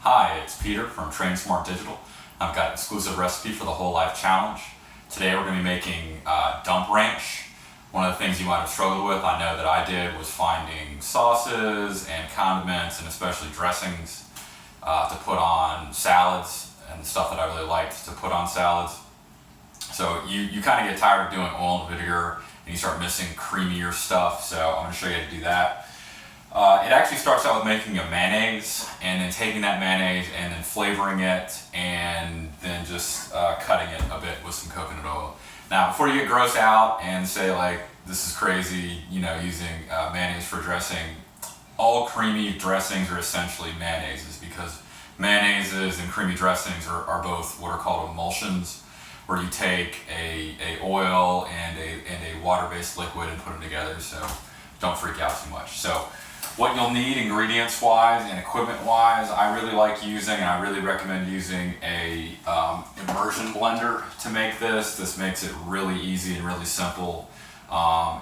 Hi, it's Peter from Train Smart Digital. I've got an exclusive recipe for the Whole Life Challenge. Today we're going to be making dump ranch. One of the things you might have struggled with, I know that I did, was finding sauces and condiments and especially dressings to put on salads and stuff that I really liked to put on salads. So you kind of get tired of doing oil and vinegar and you start missing creamier stuff, so I'm going to show you how to do that. It actually starts out with making a mayonnaise and then taking that mayonnaise and then flavoring it and then just cutting it a bit with some coconut oil. Now, before you get grossed out and say like, this is crazy, using mayonnaise for dressing, all creamy dressings are essentially mayonnaises because mayonnaises and creamy dressings are both what are called emulsions, where you take a oil and a water-based liquid and put them together, so don't freak out too much. So what you'll need ingredients-wise and equipment-wise, I really like using and I really recommend using a immersion blender to make this. This makes it really easy and really simple.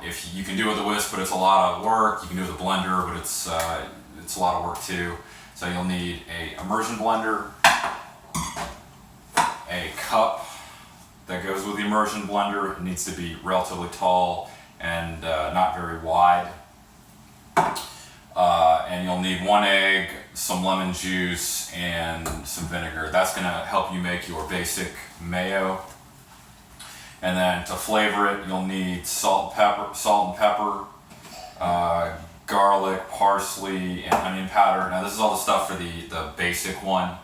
If you can do it with a whisk, but it's a lot of work. You can do it with a blender, but it's a lot of work too. So you'll need a immersion blender, a cup that goes with the immersion blender. It needs to be relatively tall and not very wide. And you'll need 1 egg, some lemon juice, and some vinegar. That's going to help you make your basic mayo. And then to flavor it, you'll need salt and pepper, garlic, parsley, and onion powder. Now this is all the stuff for the basic one.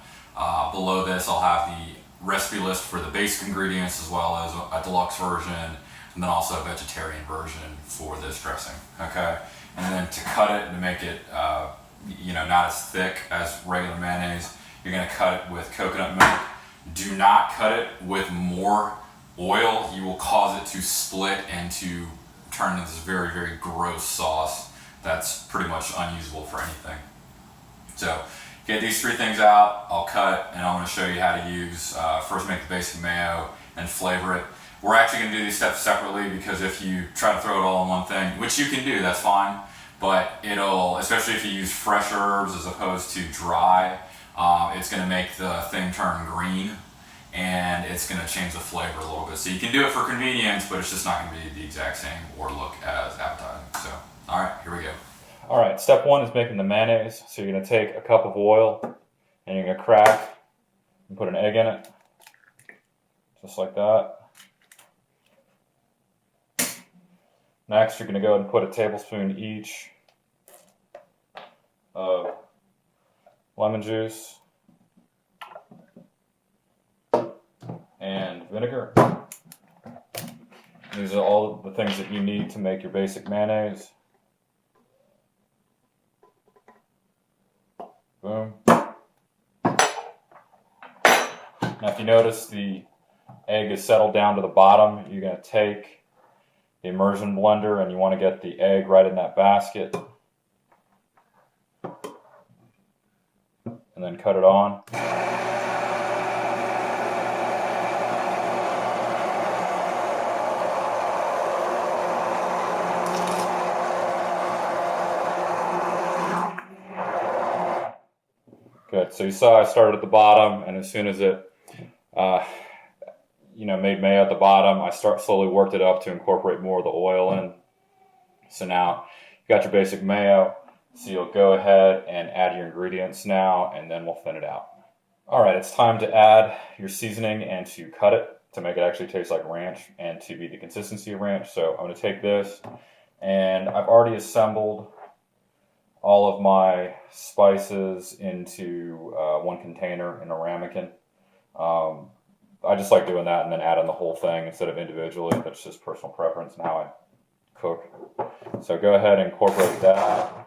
Below this I'll have the recipe list for the basic ingredients as well as a deluxe version, and then also a vegetarian version for this dressing. Okay. And then to cut it and to make it, not as thick as regular mayonnaise, you're going to cut it with coconut milk. Do not cut it with more oil. You will cause it to split and to turn into this very, very gross sauce that's pretty much unusable for anything. So get these 3 things out. I'll cut and I'm going to show you how to use, first make the basic mayo and flavor it. We're actually going to do these steps separately because if you try to throw it all in one thing, which you can do, that's fine, but it'll, especially if you use fresh herbs as opposed to dry, it's going to make the thing turn green and it's going to change the flavor a little bit. So you can do it for convenience, but it's just not going to be the exact same or look as appetizing. So, all right, here we go. All right, step 1 is making the mayonnaise. So you're going to take a cup of oil and you're going to crack and put an egg in it, just like that. Next, you're going to go ahead and put a tablespoon each of lemon juice and vinegar. These are all the things that you need to make your basic mayonnaise. Boom. Now, if you notice the egg is settled down to the bottom, you're going to take the immersion blender and you want to get the egg right in that basket and then cut it on. Good, so you saw I started at the bottom and as soon as it made mayo at the bottom, I slowly worked it up to incorporate more of the oil in. So now you've got your basic mayo, so you'll go ahead and add your ingredients now, and then we'll thin it out. All right, it's time to add your seasoning and to cut it to make it actually taste like ranch and to be the consistency of ranch. So I'm going to take this, and I've already assembled all of my spices into one container in a ramekin. I just like doing that and then adding the whole thing instead of individually. That's just personal preference and how I cook. So go ahead and incorporate that.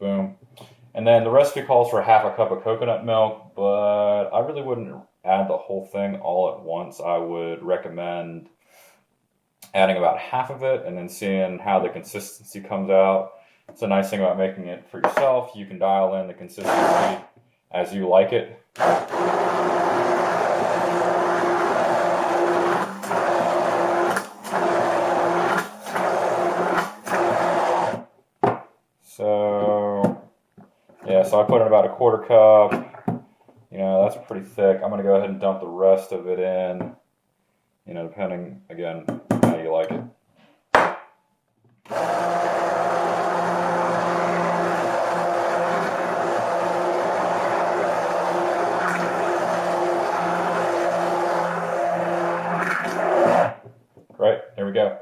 Boom. And then the recipe calls for ½ a cup of coconut milk, but I really wouldn't add the whole thing all at once. I would recommend adding about half of it and then seeing how the consistency comes out. It's a nice thing about making it for yourself. You can dial in the consistency as you like it. Yeah, so I put in about a quarter cup. You know, that's pretty thick. I'm going to go ahead and dump the rest of it in, you know, depending, again, how you like it. Right, there we go.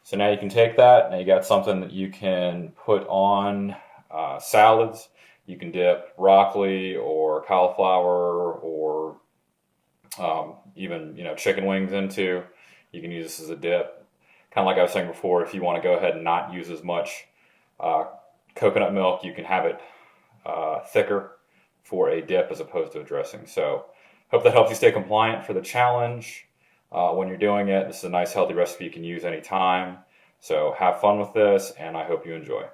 So now you can take that, now you got something that you can put on salads. You can dip broccoli or cauliflower or even, you know, chicken wings into. You can use this as a dip. Kind of like I was saying before, if you want to go ahead and not use as much coconut milk, you can have it thicker for a dip as opposed to a dressing. So hope that helps you stay compliant for the challenge. When you're doing it, this is a nice healthy recipe you can use anytime. So have fun with this, and I hope you enjoy.